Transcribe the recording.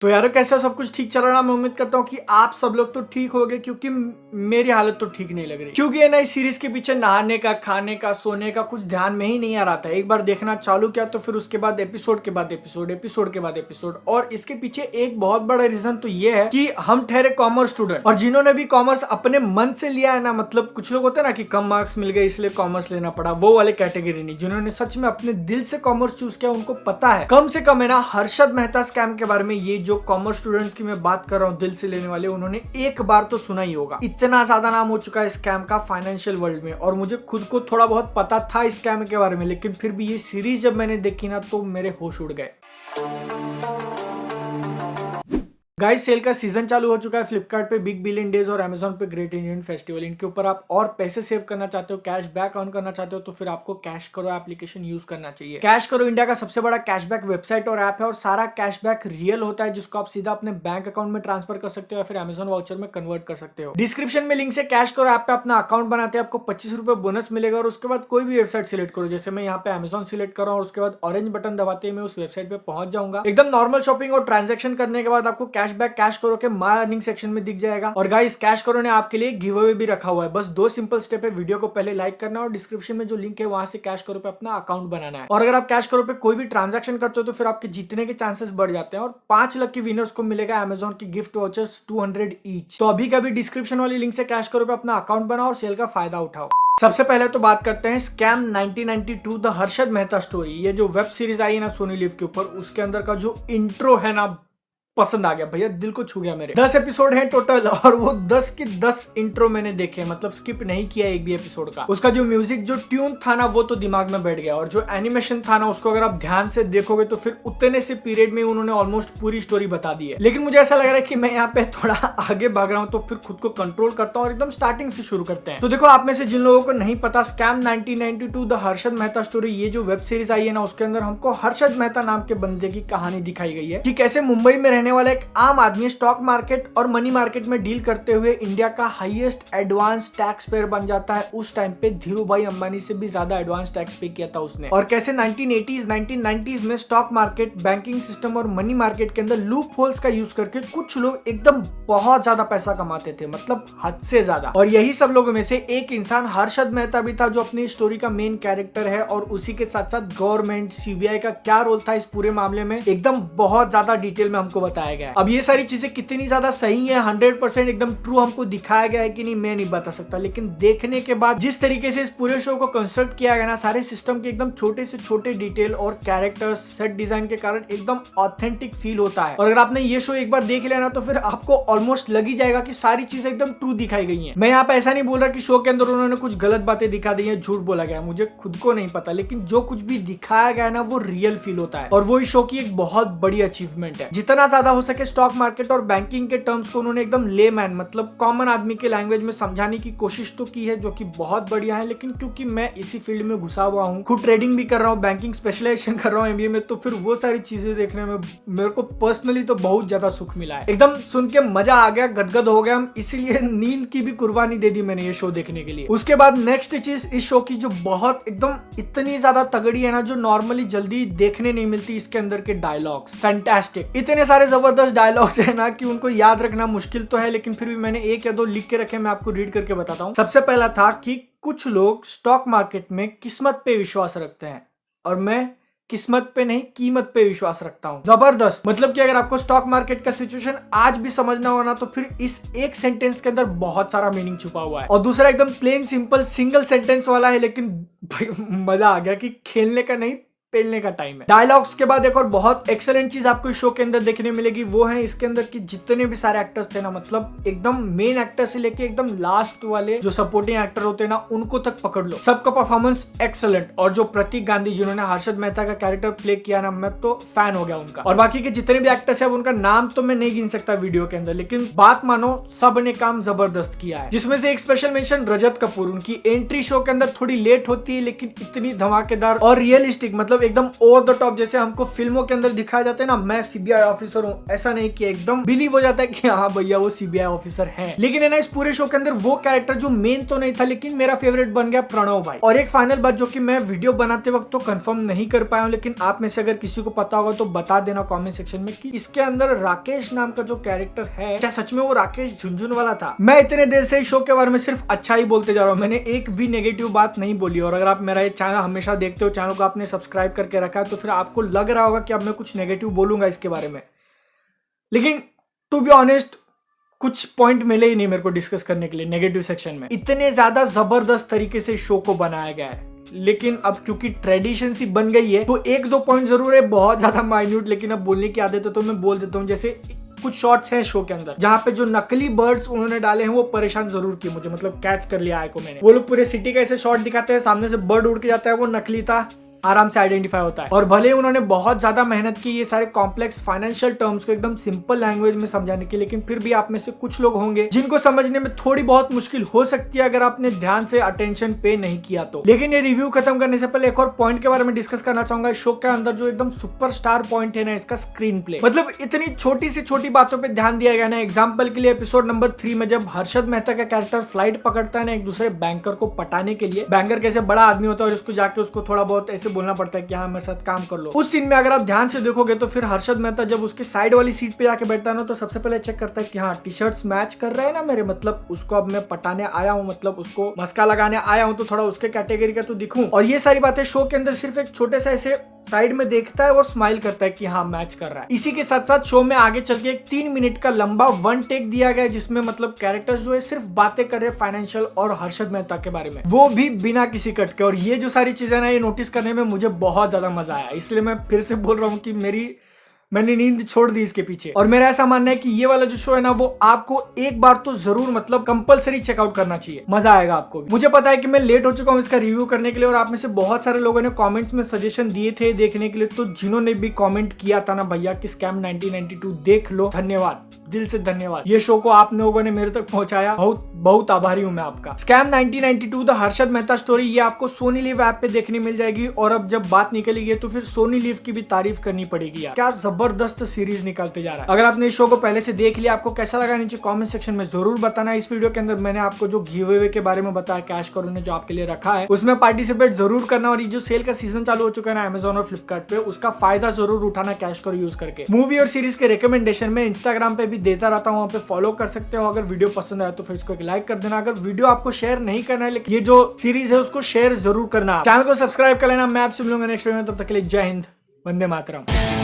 तो यार कैसा सब कुछ ठीक चल रहा है। मैं उम्मीद करता हूँ कि आप सब लोग तो ठीक होगे, क्योंकि मेरी हालत तो ठीक नहीं लग रही। क्योंकि ये ना इस सीरीज के पीछे नहाने का, खाने का, सोने का कुछ ध्यान में ही नहीं आ रहा था। एक बार देखना चालू किया तो फिर उसके बाद एपिसोड के बाद एपिसोड, एपिसोड के बाद एपिसोड। और इसके पीछे एक बहुत बड़ा रीजन तो ये है कि हम ठहरे कॉमर्स स्टूडेंट, और जिन्होंने भी कॉमर्स अपने मन से लिया है ना, मतलब कुछ लोग होते हैं ना कि कम मार्क्स मिल गए इसलिए कॉमर्स लेना पड़ा, वो वाले कैटेगरी नहीं। जिन्होंने सच में अपने दिल से कॉमर्स चूज किया, उनको पता है कम से कम है ना हर्षद मेहता स्कैम के बारे में। ये जो कॉमर्स स्टूडेंट्स की मैं बात कर रहा हूँ दिल से लेने वाले, उन्होंने एक बार तो सुना ही होगा। इतना ज्यादा नाम हो चुका है स्कैम का फाइनेंशियल वर्ल्ड में, और मुझे खुद को थोड़ा बहुत पता था इस स्कैम के बारे में, लेकिन फिर भी ये सीरीज जब मैंने देखी ना तो मेरे होश उड़ गए। गाइस, सेल का सीजन चालू हो चुका है। फ्लिपकार्ट पे बिग बिलियन डेज और अमेजोन पे ग्रेट इंडियन फेस्टिवल। इनके ऊपर आप और पैसे सेव करना चाहते हो, कैश बैक अर्न करना चाहते हो, तो फिर आपको कैश करो एप्लीकेशन यूज करना चाहिए। कैश करो इंडिया का सबसे बड़ा कैशबैक वेबसाइट और ऐप है, और सारा कैशबैक रियल होता है, जिसको आप सीधा अपने बैंक अकाउंट में ट्रांसफर कर सकते हो या फिर अमेजोन वाउचर में कन्वर्ट कर सकते हो। डिस्क्रिप्शन में लिंक से कैश करो ऐप पे अपना अकाउंट बनाते हैं, आपको 25 रुपए बोनस मिलेगा। और उसके बाद कोई भी वेबसाइट सिलेक्ट करो, जैसे मैं यहाँ पे अमेजोन सिलेक्ट कर रहा हूँ, और उसके बाद ऑरेंज बटन दबाते ही मैं उस वेबसाइट पे पहुंच जाऊंगा। एकदम नॉर्मल शॉपिंग और ट्रांजेक्शन करने के बाद आपको कैशबैक कैश करो के माय अर्निंग सेक्शन में दिख जाएगा। और गाइस, कैश करो ने आपके लिए गिव अवे भी रखा हुआ है। बस 2 सिंपल स्टेप है। वीडियो को पहले लाइक करना और डिस्क्रिप्शन में जो लिंक है वहां से कैश करो पे अपना अकाउंट बनाना है। और अगर आप कैश करो पे कोई भी ट्रांजैक्शन करते हो तो फिर आपके जीतने के चांसेस बढ़ जाते हैं, और 5 लकी विनर्स को मिलेगा अमेजोन की गिफ्ट वाउचर्स 200 ईच। तो अभी कभी डिस्क्रिप्शन वाली लिंक से कैश करो पे अपना अकाउंट बनाओ और सेल का फायदा उठाओ। सबसे पहले तो बात करते हैं scam 1992 the Harshad Mehta story. ये जो वेब सीरीज आई है ना सोनी लिव के ऊपर, उसके अंदर का जो इंट्रो है ना, पसंद आ गया भैया, दिल को छू गया मेरे। 10 एपिसोड हैं टोटल, और वो 10 के 10 इंट्रो मैंने देखे, मतलब स्किप नहीं किया एक भी एपिसोड का। उसका जो म्यूजिक, जो ट्यून था ना, वो तो दिमाग में बैठ गया, और जो एनिमेशन था ना, उसको अगर आप ध्यान से देखोगे तो फिर उतने से पीरियड में उन्होंने ऑलमोस्ट पूरी स्टोरी बता दी है। लेकिन मुझे ऐसा लग रहा है कि मैं यहाँ पे थोड़ा आगे भाग रहा हूँ, तो फिर खुद को कंट्रोल करता हूँ और एकदम स्टार्टिंग से शुरू करते हैं। तो देखो, आप में से जिन लोगों को नहीं पता, scam 1992 the Harshad Mehta story, ये जो वेब सीरीज आई है ना, उसके अंदर हमको हर्षद मेहता नाम के बंदे की कहानी दिखाई गई है कि कैसे मुंबई में रहने वाला एक आम आदमी स्टॉक मार्केट और मनी मार्केट में डील करते हुए इंडिया का हाईएस्ट एडवांस टैक्स पेयर बन जाता है। उस टाइम पे धीरू भाई अंबानी से भी ज्यादा एडवांस टैक्स पे किया था उसने। और कैसे 1980s 1990s में स्टॉक मार्केट, बैंकिंग सिस्टम और मनी मार्केट के अंदर लूप होल्स का यूज करके कुछ लोग एकदम बहुत ज्यादा पैसा कमाते थे, मतलब हद से ज्यादा। और यही सब लोगों में से एक इंसान हर्षद मेहता भी था, जो अपनी स्टोरी का मेन कैरेक्टर है। और उसी के साथ साथ गवर्नमेंट, सीबीआई का क्या रोल था इस पूरे मामले में, एकदम बहुत ज्यादा डिटेल में हमको बताया गया है। अब ये सारी चीजें कितनी ज्यादा सही है, 100% एकदम ट्रू हमको दिखाया गया है कि नहीं, मैं नहीं बता सकता। लेकिन देखने के बाद जिस तरीके से इस पूरे शो को कंस्ट्रक्ट किया गया ना, सारे सिस्टम के एकदम छोटे से छोटे डिटेल और कैरेक्टर्स, सेट डिजाइन के कारण एकदम ऑथेंटिक फील होता है। और अगर आपने ये शो एक बार देख लिया ना, तो फिर आपको ऑलमोस्ट लग ही जाएगा कि सारी चीजें एकदम ट्रू दिखाई गई है। मैं यहाँ पे ऐसा नहीं बोल रहा कि शो के अंदर उन्होंने कुछ गलत बातें दिखा दी है, झूठ बोला गया, मुझे खुद को नहीं पता, लेकिन जो कुछ भी दिखाया गया ना, वो रियल फील होता है। और वो इस शो की एक बहुत बड़ी अचीवमेंट है। जितना ज्यादा हो सके स्टॉक मार्केट और बैंकिंग के टर्म्स को उन्होंने एकदम लेमैन, मतलब कॉमन आदमी के लैंग्वेज में समझाने की कोशिश तो की है, जो कि बहुत बढ़िया है। लेकिन क्योंकि मैं इसी फील्ड में घुसा हुआ हूँ, खुद ट्रेडिंग भी कर रहा हूँ, बैंकिंग स्पेशलाइजेशन कर रहा हूँ एमबीए में, तो फिर वो सारी चीजें देखने में मेरे को पर्सनली तो बहुत ज्यादा सुख मिला है। एकदम सुन के मजा आ गया, गदगद हो गया, इसीलिए नींद की भी कुर्बानी दे दी मैंने ये शो देखने के लिए। उसके बाद नेक्स्ट चीज इस शो की जो बहुत एकदम इतनी ज्यादा तगड़ी है ना, जो नॉर्मली जल्दी देखने नहीं मिलती, इसके अंदर के डायलॉग्स फैंटास्टिक। इतने सारे जबरदस्त डायलॉग्स है ना कि उनको याद रखना मुश्किल तो है, लेकिन फिर भी मैंने 1 या 2 लिख के रखे, मैं आपको रीड करके बताता हूँ। सबसे पहला था कि कुछ लोग स्टॉक मार्केट में किस्मत पे विश्वास रखते हैं, और मैं किस्मत पे नहीं, कीमत पे विश्वास रखता हूँ। जबरदस्त। मतलब कि अगर आपको स्टॉक मार्केट का सिचुएशन आज भी समझना हो ना, तो फिर इस एक सेंटेंस के अंदर बहुत सारा मीनिंग छुपा हुआ है। और दूसरा एकदम प्लेन सिंपल सिंगल सेंटेंस वाला है, लेकिन मजा आ गया कि खेलने का नहीं, पेलने का टाइम है। डायलॉग्स के बाद एक और बहुत एक्सेलेंट चीज आपको इस शो के अंदर देखने मिलेगी, वो है इसके अंदर की जितने भी सारे एक्टर्स थे ना, मतलब एकदम मेन एक्टर से लेके एकदम लास्ट वाले जो सपोर्टिंग एक्टर होते हैं ना, उनको तक पकड़ लो, सबका परफॉर्मेंस एक्सेलेंट। और जो प्रतीक गांधी जिन्होंने हर्षद मेहता का कैरेक्टर प्ले किया ना, मैं तो फैन हो गया उनका। और बाकी के जितने भी एक्टर्स है, उनका नाम तो मैं नहीं गिन सकता वीडियो के अंदर, लेकिन बात मानो सब ने काम जबरदस्त किया है। जिसमें से एक स्पेशल मेंशन रजत कपूर, उनकी एंट्री शो के अंदर थोड़ी लेट होती है, लेकिन इतनी धमाकेदार और रियलिस्टिक, मतलब मतलब एकदम ओवर द टॉप, जैसे हमको फिल्मों के अंदर दिखाया जाता है ना, मैं सीबीआई ऑफिसर हूँ, ऐसा नहीं किया, एकदम बिलीव हो जाता है कि हाँ भैया वो सीबीआई ऑफिसर है। लेकिन है ना, इस पूरे शो के अंदर वो कैरेक्टर जो मेन तो नहीं था लेकिन मेरा फेवरेट बन गया, प्रणव भाई। और एक फाइनल बात जो कि मैं वीडियो बनाते वक्त तो कंफर्म नहीं कर पाया हूँ, लेकिन आप में से अगर किसी को पता होगा तो बता देना कमेंट सेक्शन में कि इसके अंदर राकेश नाम का जो कैरेक्टर है, क्या सच में वो राकेश झुनझुनवाला था? मैं इतने देर से इस शो के बारे में सिर्फ अच्छा ही बोलते जा रहा हूँ, मैंने एक भी नेगेटिव बात नहीं बोली। और अगर आप मेरा ये चैनल हमेशा देखते हो, चैनल को आपने सब्सक्राइब करके रखा है, तो फिर आपको लग रहा होगा कि अब मैं कुछ नेगेटिव बोलूंगा इसके बारे में। लेकिन टू बी ऑनेस्ट कुछ पॉइंट मिले ही नहीं मेरे को डिस्कस करने के लिए नेगेटिव सेक्शन में। इतने ज्यादा जबरदस्त तरीके से शो को बनाया गया है, लेकिन अब क्योंकि ट्रेडिशन सी बन गई है तो एक दो पॉइंट जरूर है बहुत ज्यादा माइन्यूट, लेकिन अब बोलने की आदत है तो मैं बोल देता हूँ। जैसे कुछ शॉट्स हैं शो के अंदर जहाँ पे जो नकली बर्ड्स उन्होंने डाले हैं वो परेशान जरूर किए मुझे, मतलब कैच कर लिया आई को मैंने। वो लोग पूरे सिटी का ऐसे शॉट दिखाते हैं, सामने से बर्ड उड़ के जाता है, वो नकली था, आराम से आइडेंटिफाई होता है। और भले उन्होंने बहुत ज्यादा मेहनत की ये सारे कॉम्प्लेक्स फाइनेंशियल टर्म्स को एकदम सिंपल लैंग्वेज में समझाने की, लेकिन फिर भी आप में से कुछ लोग होंगे जिनको समझने में थोड़ी बहुत मुश्किल हो सकती है अगर आपने ध्यान से अटेंशन पे नहीं किया तो। लेकिन ये रिव्यू खत्म करने से पहले एक और पॉइंट के बारे में डिस्कस करना चाहूंगा। शो के अंदर जो एकदम सुपरस्टार पॉइंट है ना, इसका स्क्रीन प्ले। मतलब इतनी छोटी से छोटी बातों पर ध्यान दिया गया ना। एग्जाम्पल के लिए एपिसोड नंबर 3 में जब हर्षद मेहता का कैरेक्टर फ्लाइट पकड़ता है ना एक दूसरे बैंकर को पटाने के लिए, बैंकर कैसे बड़ा आदमी होता है और उसको जाके उसको थोड़ा बहुत ऐसे बोलना पड़ता है कि हाँ मेरे साथ काम कर लो। उस सीन में अगर आप ध्यान से देखोगे तो फिर हर्षद मेहता जब उसके साइड वाली सीट पे जाके बैठता है ना, तो सबसे पहले चेक करता है कि हाँ टी शर्ट्स मैच कर रहे हैं ना मेरे, मतलब उसको अब मैं पटाने आया हूँ, मतलब उसको मस्का लगाने आया हूँ, तो थोड़ा उसके कैटेगरी का तो दिखूं। और ये सारी बातें शो के अंदर सिर्फ एक छोटे से ऐसे साइड में देखता है और स्माइल करता है कि हाँ मैच कर रहा है। इसी के साथ साथ शो में आगे चल के एक 3 मिनट का लंबा वन टेक दिया गया है जिसमें मतलब कैरेक्टर्स जो है सिर्फ बातें कर रहे हैं फाइनेंशियल और हर्षद मेहता के बारे में, वो भी बिना किसी कट के। और ये जो सारी चीजें ना ये नोटिस करने में मुझे बहुत ज्यादा मजा आया, इसलिए मैं फिर से बोल रहा हूँ कि मैंने नींद छोड़ दी इसके पीछे। और मेरा ऐसा मानना है कि ये वाला जो शो है ना वो आपको एक बार तो जरूर मतलब कंपलसरी चेकआउट करना चाहिए, मजा आएगा आपको भी। मुझे पता है कि मैं लेट हो चुका हूँ इसका रिव्यू करने के लिए और आप में से बहुत सारे लोगों ने कमेंट्स में सजेशन दिए थे देखने के लिए, तो जिन्होंने भी कमेंट किया था ना भैया कि स्कैम 1992 देख लो, धन्यवाद, दिल से धन्यवाद। ये शो को आप लोगों ने मेरे तक पहुंचाया, बहुत बहुत आभारी हूँ मैं आपका। Scam 1992 the Harshad Mehta story ये आपको सोनी लिव ऐप पे देखने मिल जाएगी। और अब जब बात निकलेगी तो फिर सोनी लिव की भी तारीफ करनी पड़ेगी यार, क्या जबरदस्त सीरीज निकलते जा रहा है। अगर आपने इस शो को पहले से देख लिया, आपको कैसा लगा नीचे कमेंट सेक्शन में जरूर बताना। इस वीडियो के अंदर मैंने आपको जो गिव अवे के बारे में बताया, कैश करो ने जो आपके लिए रखा है, उसमें पार्टिसिपेट जरूर करना। और ये जो सेल का सीजन चालू हो चुका है ना अमेजोन और फ्लिपकार्ट पे, उसका फायदा जरूर उठाना कैश करो यूज करके। मूवी और सीरीज के रिकमेंडेशन में इंस्टाग्राम पे भी देता रहता हूँ, वहाँ पे फॉलो कर सकते हो। अगर वीडियो पसंद आए तो फिर इसको एक लाइक कर देना। अगर वीडियो आपको शेयर नहीं करना है लेकिन ये जो सीरीज है उसको शेयर जरूर करना। चैनल को सब्सक्राइब कर लेना। मैं आपसे मिलूंगा नेक्स्ट वीडियो में, तब तक के लिए जय हिंद, वंदे मातरम।